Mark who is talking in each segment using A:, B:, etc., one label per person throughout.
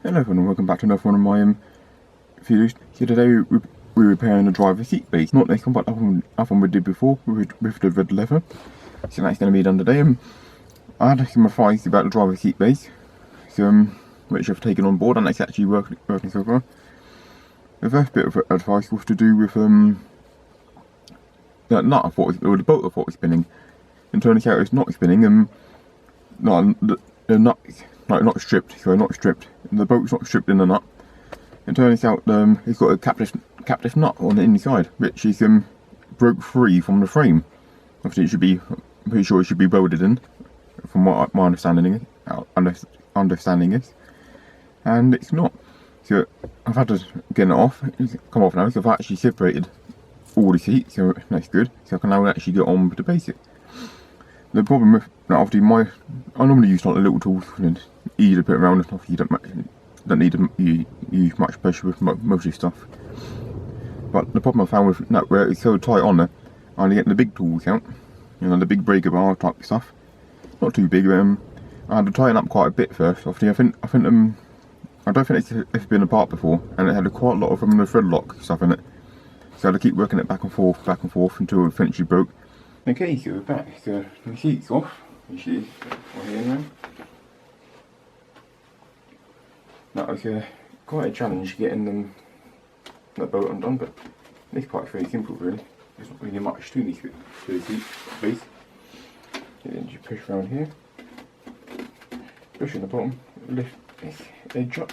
A: Hello everyone and welcome back to another one of my videos. So today we're repairing the driver's seat base. Not this one but the one we did before with the red leather. So that's going to be done today. I had some advice about the driver's seat base, so, which I've taken on board and it's actually working so far. The first bit of advice was to do with that nut I thought was, or the bolt I thought was spinning. And turning out it's not spinning. No, the nut. Like not stripped, and the bolt's not stripped in the nut. It turns out it's got a captive nut on the inside, which is broke free from the frame. Obviously, it should be, I'm pretty sure it should be welded in, from what my understanding is, and it's not. So I've had to get it off. It's come off now, so I've actually separated all the seats, so that's good. So I can now actually get on with the basic. The problem with obviously I normally use like the little tools and easy to put around and stuff. You don't need to use much pressure with most of your stuff. But the problem I found with that, where it's so tight on there, I only get the big tools out, you know, the big breaker bar type stuff. Not too big. I had to tighten up quite a bit first. Obviously, I don't think it's been apart before, and it had quite a lot of the thread lock stuff in it. So I had to keep working it back and forth until it eventually broke. Okay, so we're back. So the seat's off. You see, we're here now. That was quite a challenge getting that bolt undone, but this part's very simple really. There's not really much to the seat base. Then you push around here, push in the bottom, lift this edge up.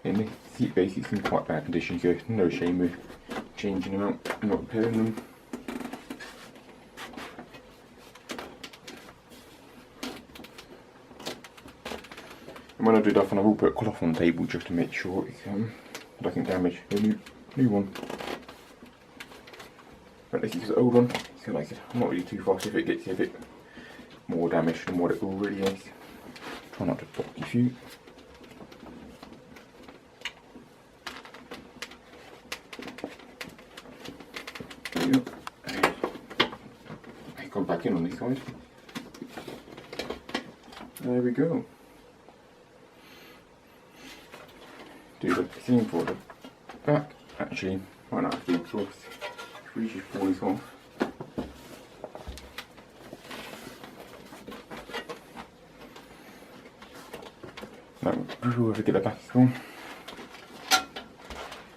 A: And the seat base is in quite bad condition, so no shame with changing them out and not repairing them. And when I do that, I will put a cloth on the table just to make sure it doesn't damage the new one. But this is the old one, so like I said, I'm not really too fast if it gets a bit more damaged than what it already is. Try not to block your feet. Go back in on this side. There we go. Do the same for the back. Actually, why not do because we should pull this off. Now, we'll have to get the back on.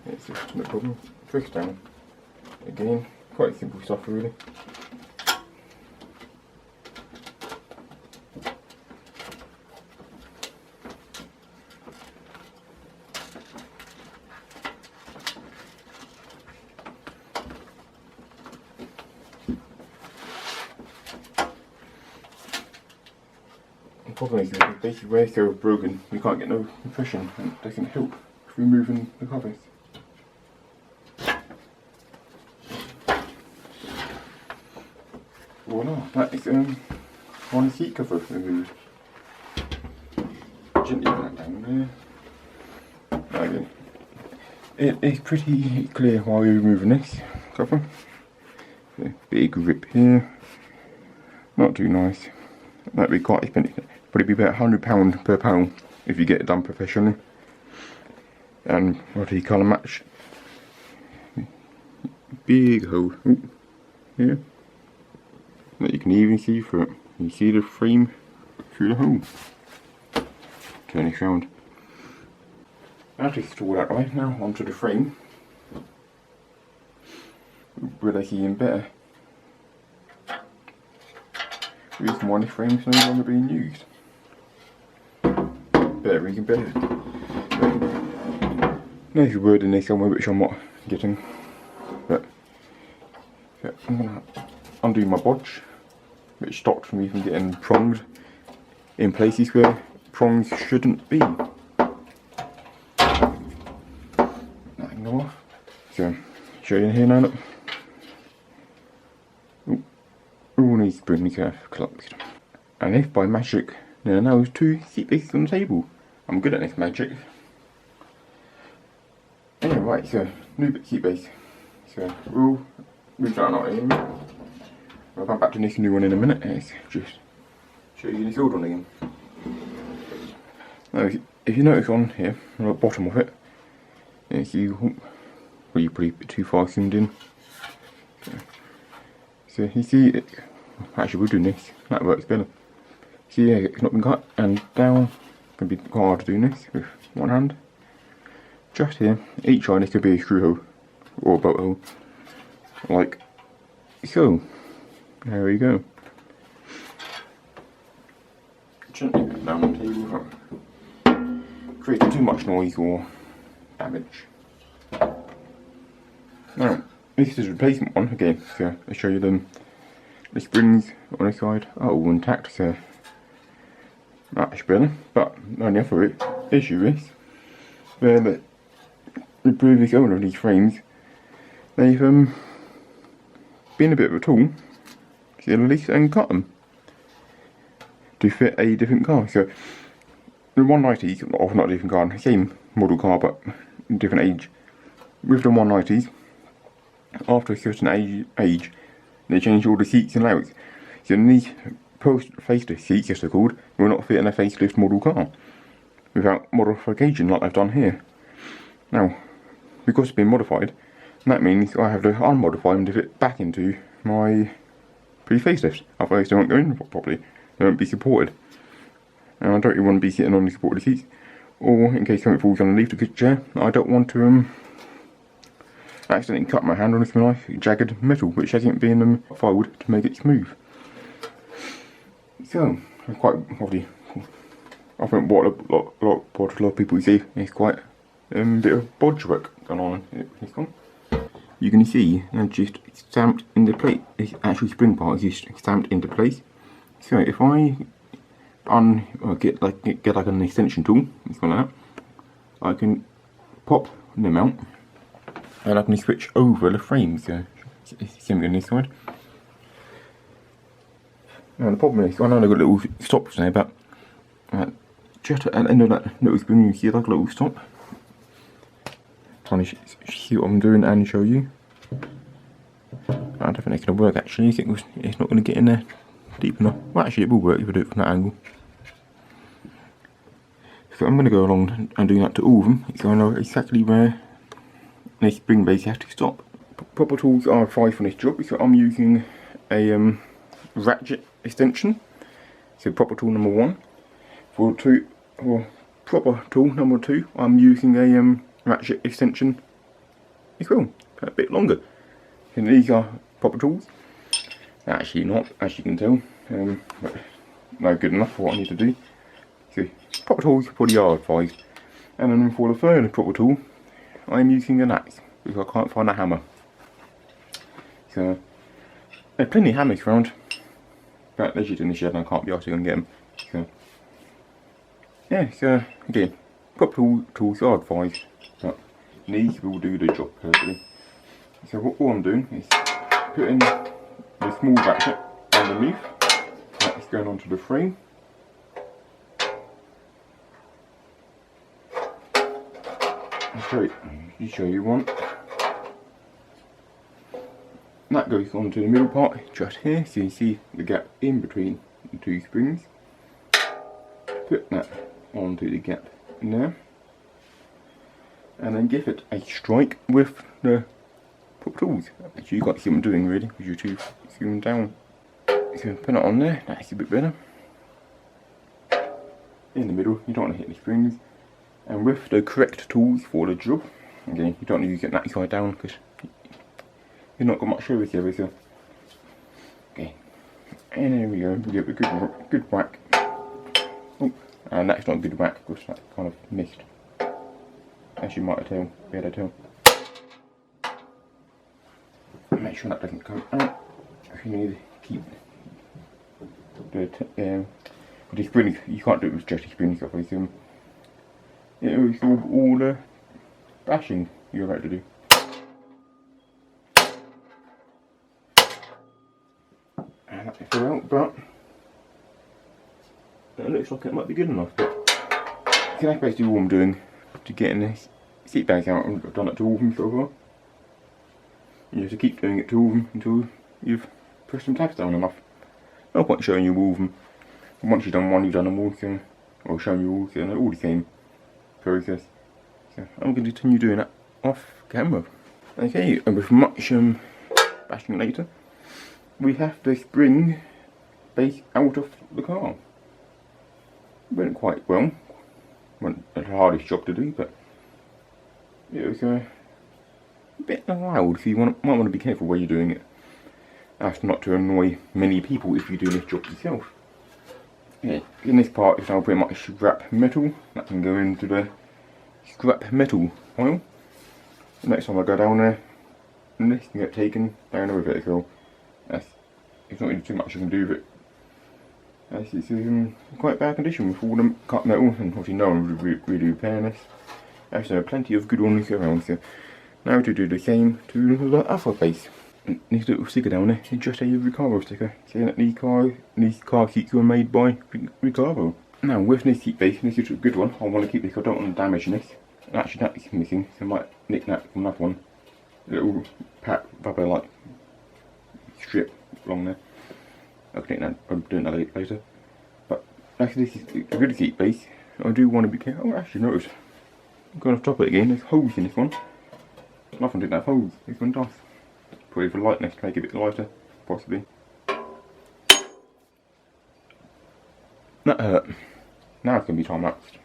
A: It's just no problem. Twist down. Again, quite simple stuff really. The problem is basically where it's broken, we can't get no compression, and it doesn't help removing the covers. Voila, that is one seat cover removed. Gently put that down there. Again, it is pretty clear why we're removing this cover. So, big rip here. Not too nice. That'd be quite expensive. Probably be about £100 per panel if you get it done professionally. And what do you colour match? Big hole here that you can even see through it. You see the frame through the hole. Turn it round. After install that right now onto the frame, where I see even better. The reason why this frame is no longer being used. Better, even better. There's a word in there somewhere which I'm not getting. But so I'm going to undo my bodge, which stopped me from getting pronged in places where prongs shouldn't be. That can go off. So, show you here now, look. All needs to bring the curve closed. And if by magic there are now 2 seat bases on the table. I'm good at this magic. Anyway, right, so new seat base. So we'll move that out in a minute. We'll come back to this new one in a minute. It's just show you this old one again. Now, if you notice on here, on the bottom of it, if you probably a bit too far zoomed in. So you see it, actually we're doing this, that works better. See, yeah, it's not been cut, and down can be quite hard to do this with one hand. Just here, each side this could be a screw hole or a bolt hole, like so. There we go. Gently put down the table without creating too much noise or damage. Now, this is a replacement one again, so I'll show you them. The springs on this side are all intact, so that's better. But the only other issue is where the previous owner of these frames, they've been a bit of a tool, to at least, and cut them to fit a different car. So the 190s, or not a different car, same model car but different age. With the 190s, after a certain age, they changed all the seats and layouts. So these post-facelift seats, as they're called, will not fit in a facelift model car without modification like I've done here. Now, because it's been modified, that means I have to unmodify them to fit back into my pre-facelift. Otherwise they won't go in properly, they won't be supported. And I don't really want to be sitting on the supported seats, or in case something falls underneath the chair, I don't want to accidentally cut my hand on this nice jagged metal which hasn't been filed to make it smooth. So, it's quite obviously, I think what a lot of people see is quite a bit of bodge work going on in this one. You can see they're just stamped in the plate. This actual spring part is just stamped into place. So if I get like an extension tool, something like that, I can pop them out and I can switch over the frame. So same on this side. Now the problem is, I know they've got little stops there, but just at the end of that little spring you see like a little stop. Trying to see what I'm doing and show you. I don't think it's going to work actually. It's not going to get in there deep enough. Well, actually it will work if I do it from that angle. So I'm going to go along and do that to all of them, so I know exactly where this spring base has to stop. Proper tools are advised for this job, so I'm using a ratchet extension. So proper tool number 1. For proper tool number 2, I'm using a ratchet extension as well, a bit longer. And these are proper tools. Actually not, as you can tell, but no good enough for what I need to do. So proper tools probably are advised. And then for the third proper tool, I'm using an axe because I can't find a hammer. So there are plenty of hammers around, but they're just in the shed and I can't be asked to go and get them. So yeah, so again, proper tools are advised, but these will do the job perfectly. So what I'm doing is putting the small ratchet underneath. That's going onto the frame. I'll show you one. That goes onto the middle part, just here, so you see the gap in between the two springs. Put that onto the gap in there, and then give it a strike with the proper tools. Actually, you can't see what I'm doing really, because you're too zoomed down. So put it on there, that's a bit better. In the middle, you don't want to hit the springs. And with the correct tools for the job, again, you don't need to get that side down because you've not got much service here, so. Okay, and there we go, we give it a good whack. Oh, and that's not a good whack because that kind of missed. As you might be able to tell. Make sure that doesn't come out. You need to keep the springs, you can't do it with just the springs, obviously. It will absorb all the bashing you're about to do. And that fell out, but it looks like it might be good enough. But that's basically all I'm doing to getting this seat bags out. I've done it to all of them so far. You have to keep doing it to all of them until you've pressed some tabs down enough. No point showing you all of them. Once you've done one, you've done them all. So I'll show you all the same process. So I'm going to continue doing that off camera. Okay, and with much bashing later, we have the spring base out of the car. Went quite well. Wasn't the hardest job to do, but it was a bit loud, so you might want to be careful where you're doing it. As not to annoy many people if you do this job yourself. Okay, in this part is now pretty much scrap metal. That can go into the scrap metal pile. Next time I go down there, and this can get taken down with it, so it's not really too much you can do with it. As it's in quite bad condition with all the cut metal, and obviously no one would really repair this. There's plenty of good ones around, so now to do the same to the other base. This little sticker down there is just a Recaro sticker, saying that these car seats were made by Recaro. Now with this seat base, this is a good one. I want to keep this, I don't want to damage this. And actually that is missing, so I might nick that from that one. A little pack rubber like strip along there. I'll nick that, I'll do that later. But actually this is a good seat base. I do want to be careful. Oh, actually notice, going off top of it again, there's holes in this one. Nothing didn't have holes, this one does. Probably for lightness to make it a bit lighter, possibly. That hurt. Now it's going to be time lapsed.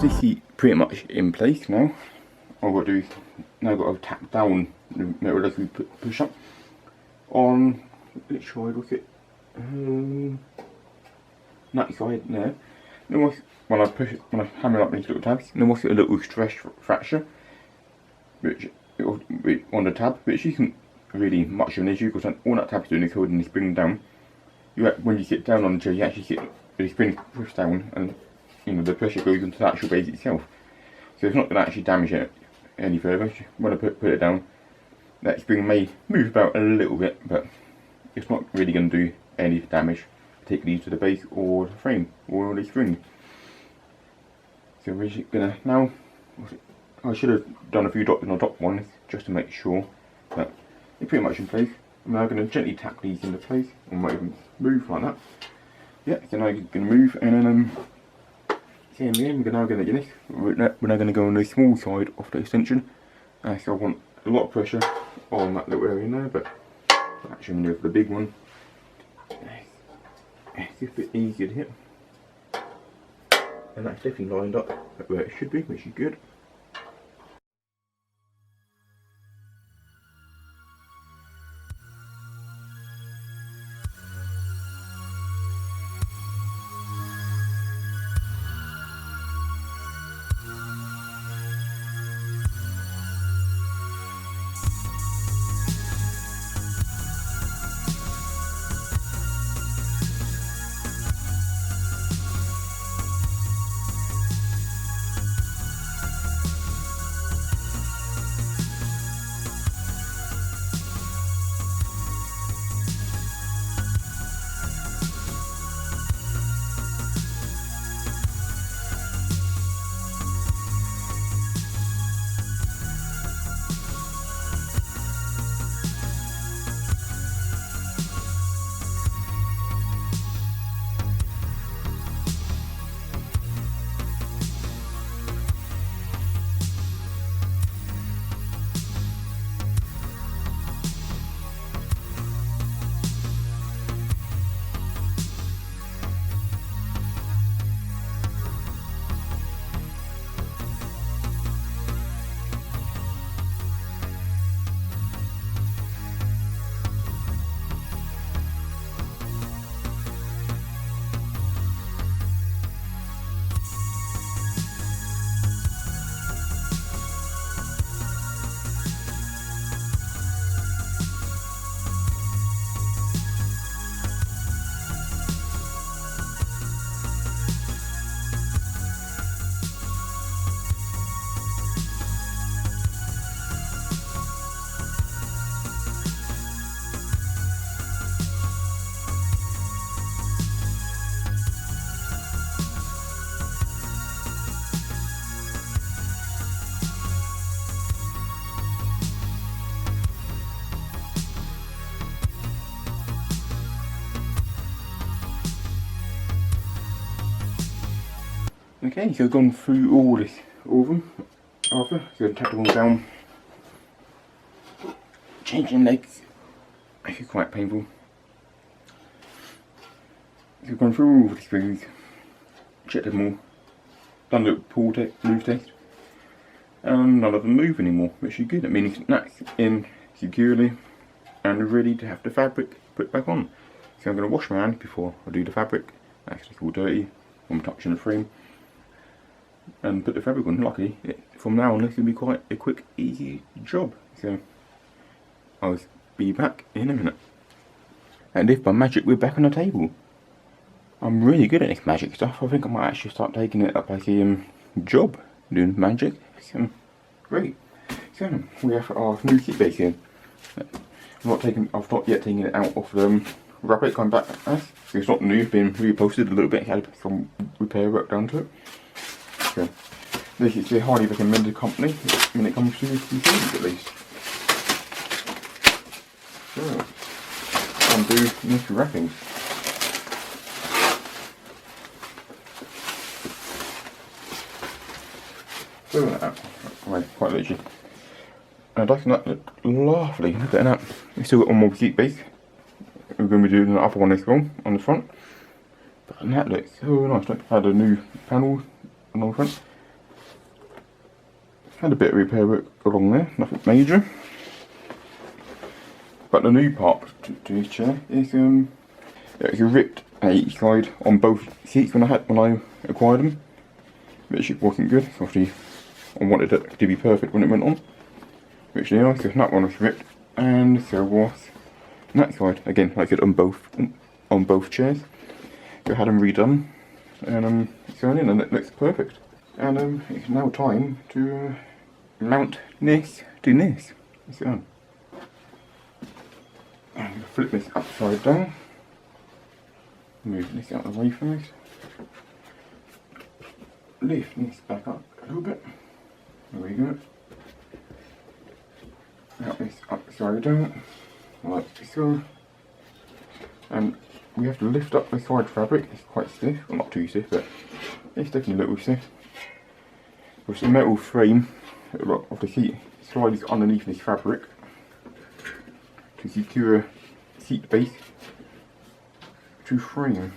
A: this seat pretty much in place now. All I've got to do now, I've got to tap down the metal as we push up on which side was it? That side there. Then when I hammer up these little tabs, then we'll get a little stress fracture, which on the tab, which isn't really much of an issue because all that tab's doing is holding the spring down. When you sit down on the chair, you actually get the spring pushed down, and you know the pressure goes into the actual base itself. So it's not going to actually damage it any further. When I put it down, that spring may move about a little bit, but it's not really going to do any damage, particularly to the base or the frame or the spring. So we're just gonna now. I should have done a few dots on the top one just to make sure, but they're pretty much in place. I'm now going to gently tap these into place and might even move like that. Yeah, so now you're going to move, and then same again. We're now going to get this. We're now going to go on the small side of the extension. So I want a lot of pressure on that little area in there, but actually I'm going to go for the big one. It's a bit easier to hit, and that's definitely lined up where it should be, which is good. Okay, so I've gone through all of them after, so tap them all down, changing legs, actually quite painful. So I've gone through all the springs, checked them all, done a little pull test, move test, and none of them move anymore, which is good. That means that's in securely and ready to have the fabric put back on. So I'm going to wash my hand before I do the fabric, actually all dirty from touching the frame, and put the fabric on. Luckily, from now on, this will be quite a quick, easy job. So I'll be back in a minute. And if by magic we're back on the table, I'm really good at this magic stuff. I think I might actually start taking it up as a job, doing magic. So, great. So we have our new seat base here. I've not yet taken it out of the wrapper. Come back as it's not new. It's been reposted a little bit. Had some repair work done to it. So this is a highly recommended company when it comes to Mercedes, at least. So undo this wrapping. So that, quite literally. And doesn't that look lovely? Look at that. We've still got one more seat base. We're going to be doing the other one as well on the front. But that looks so nice. Look, had a new panel on the front. Had a bit of repair work along there, nothing major. But the new part to this chair is it's ripped at each side on both seats when I acquired them, which wasn't good. Obviously, I wanted it to be perfect when it went on, which they are. So that one was ripped, and so was that side. Again, like I said, on both chairs. So I had them redone, and it's going in, and it looks perfect. And it's now time to mount this to this. Let's go on. I'm going to flip this upside down. Move this out of the way first. Lift this back up a little bit. There we go. Out this upside down, like so. And we have to lift up the side fabric. It's quite stiff, well not too stiff, but it's definitely a little stiff. With the metal frame of the seat slides underneath this fabric to secure a seat base to frame.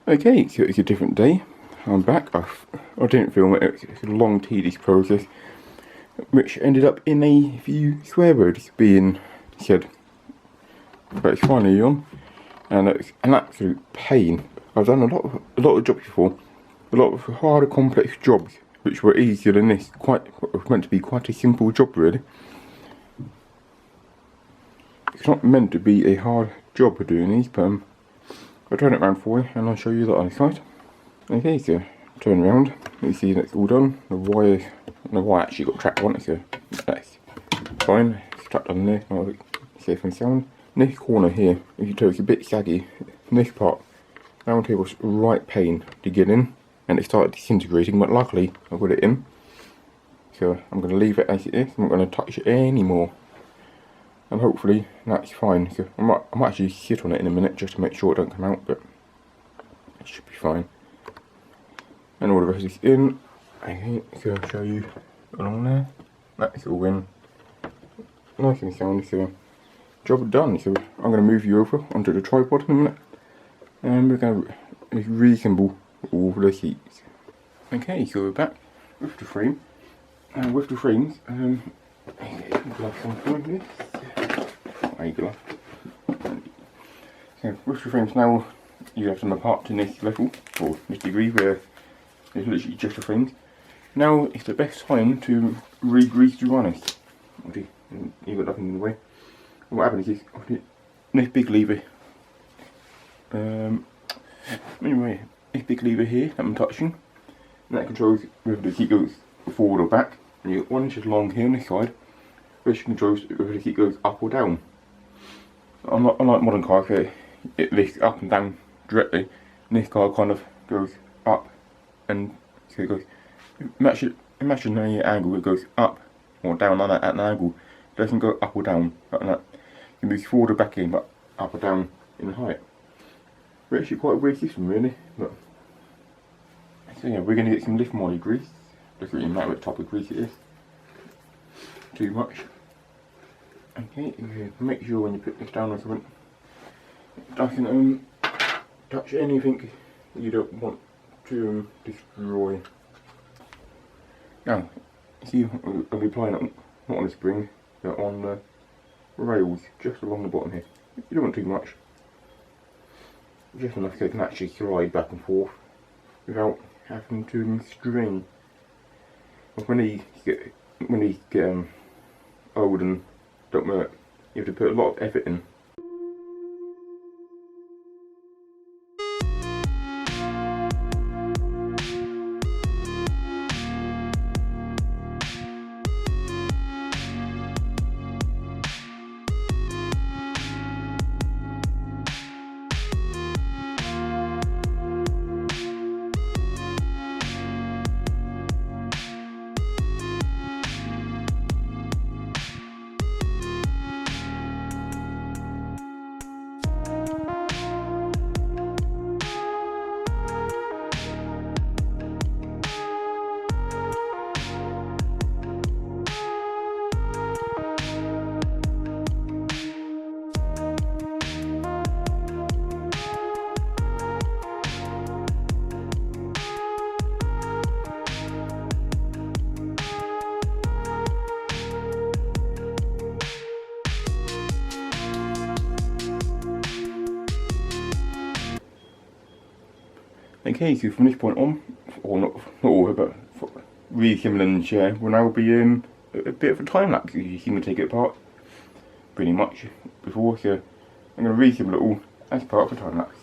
A: Okay, so it's a different day. I'm back. I didn't film it. It's a long, tedious process, which ended up in a few swear words being said. But it's finally on, and it's an absolute pain. I've done a lot of jobs before, a lot of harder, complex jobs, which were easier than this. Meant to be quite a simple job, really. It's not meant to be a hard job of doing these, but I'll turn it around for you and I'll show you the other side. Okay, so turn around, you see that's all done. The wire actually got trapped on it, so that's fine. It's trapped on there, safe and sound. This corner here, if you tell, it's a bit saggy. This part, round here was right pain to get in, and it started disintegrating, but luckily I got it in. So I'm going to leave it as it is, I'm not going to touch it anymore. And hopefully that's fine. So I might actually sit on it in a minute just to make sure it don't come out, but it should be fine. And all the rest is in. Okay, so I'll show you along there. That's all in. Nice and sound, so job done. So I'm going to move you over onto the tripod in a minute. And we're going to reassemble all the seats. Okay, so we're back with the frame. And with the frames, gloves on for this. Glove. So with the frames now, you have them apart to this level, or this degree, where it's literally just the frames. Now it's the best time to re-grease the runners. Okay, you've got nothing in the way. What happens is, this big lever, anyway, this big lever here that I'm touching, and that controls whether the seat goes forward or back. And you've got one just long here on this side, which controls whether the seat goes up or down. Unlike modern cars where it lifts up and down directly, this car kind of goes up, and so it goes. Imagine an angle, it goes up or down at an angle. It doesn't go up or down like that. It moves forward or back in, but up or down in height. We're actually quite a weird system, really. But so yeah, we're going to get some lift moly grease. Doesn't really matter what type of grease it is. Too much. Okay, make sure when you put this down or something, it doesn't touch anything you don't want to destroy. Now, see, I'll be applying it not on the spring, but on the rails just along the bottom here. You don't want too much, just enough so it can actually slide back and forth without having to strain. When these get old and don't work, you have to put a lot of effort in. Okay, so from this point on, or not all, but re-assembling the chair will now be a bit of a time lapse. You see me take it apart pretty much before, so I'm going to reassemble it all as part of a time lapse.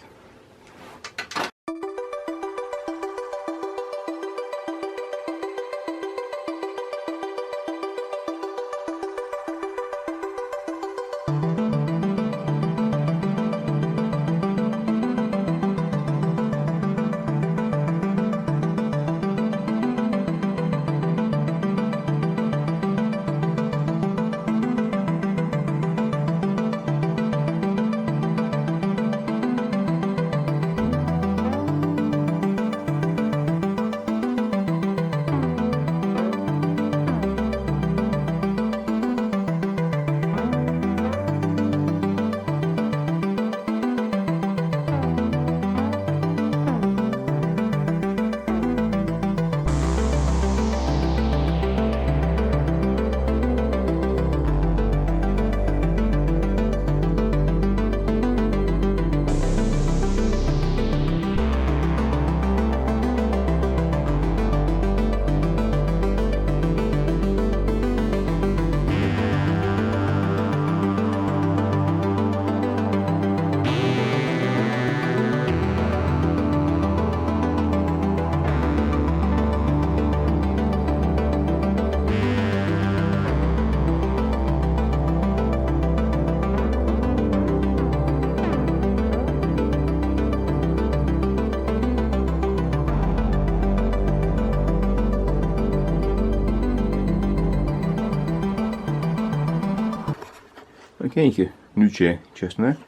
A: Okay, so new chair chest in there.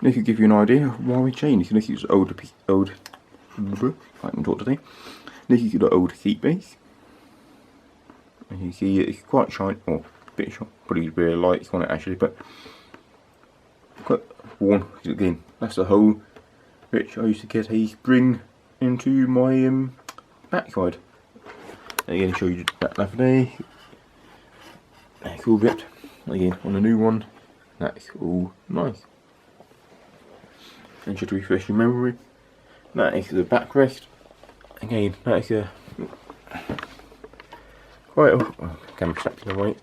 A: This will give you an idea of why we changed. This is old, I can talk today. This is the old seat base. As you see, it's quite shiny, or a bit shiny, probably a bit of light on it actually, but quite worn. Again, that's the hole which I used to get a spring into my backside. Again, show you that the other day. That's all ripped. Again, on the new one, that's all nice. And just to refresh your memory, that is the backrest. Again, that is a quite a camera strap to the right.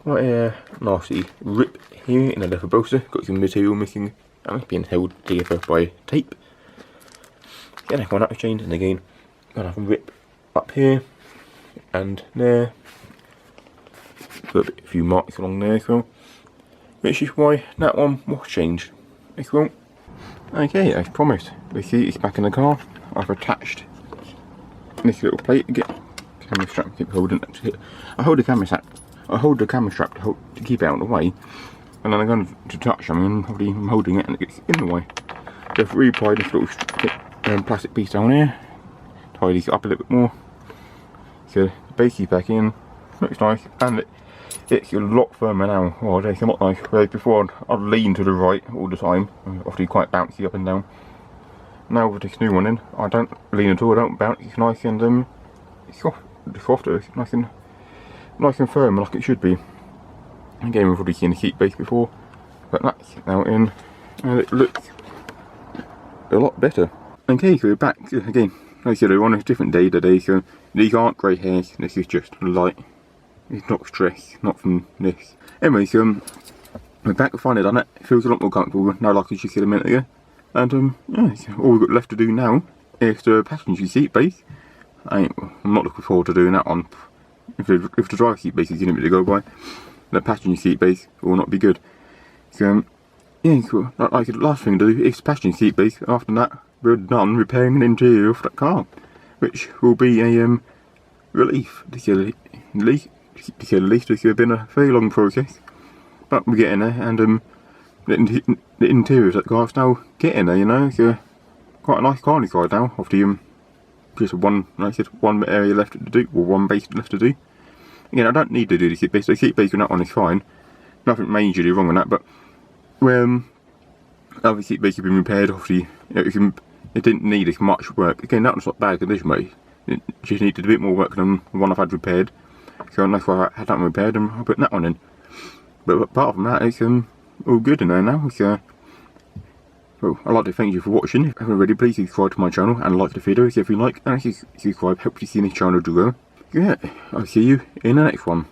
A: Quite a nasty rip here in the leather bolster. Got some material missing and being held together by tape. Yeah, that one up chained, and again, got a rip up here and there. Put a few marks along there as well, which is why that one was changed as well. Okay, as promised, the seat is back in the car. I've attached this little plate to get camera strap, keep holding it. I hold the camera strap to keep it out of the way, and then I'm going to touch them, and probably I'm holding it and it gets in the way. So I've reapplied this little plastic piece down here, tidy it up a little bit more. So the base is back in, looks nice, and it's a lot firmer now. Oh, it's a lot nice. Whereas before I'd lean to the right all the time, often quite bouncy up and down. Now with this new one in, I don't lean at all, I don't bounce. It's nice and it's softer, it's nice and firm like it should be. Again, we've already seen the seat base before, but that's now in, and it looks a lot better. Okay, so we're back again. Like I said, we're on a different day today, so these aren't grey hairs, this is just light. It's not stress, not from this. Anyway, so we're back, we've finally done it. It feels a lot more comfortable now, like I just said a minute ago. And yeah, so all we've got left to do now is the passenger seat base. I'm not looking forward to doing that one. If the driver seat base is going to be to go by, the passenger seat base will not be good. So yeah, so like I said, the last thing to do is the passenger seat base. After that, we're done repairing the interior of that car, which will be a relief to say the least. It's been a very long process, but we're getting there, and the interior of that car is now getting there, you know. It's quite a nice car inside now, after just one, like I said, one area left to do, or one base left to do. Again, I don't need to do the seat base. The seat base on that one is fine, nothing majorly wrong on that, but when other seat base has been repaired, obviously it didn't need as much work. Again, that one's not bad condition, but it just needed a bit more work than the one I've had repaired. So that's why I had that one repaired, and I put that one in. But apart from that, it's all good in there now. It's, well, I'd like to thank you for watching. If you haven't already, please subscribe to my channel and like the video if you like. And if you subscribe, helps you see this channel to grow. Yeah, I'll see you in the next one.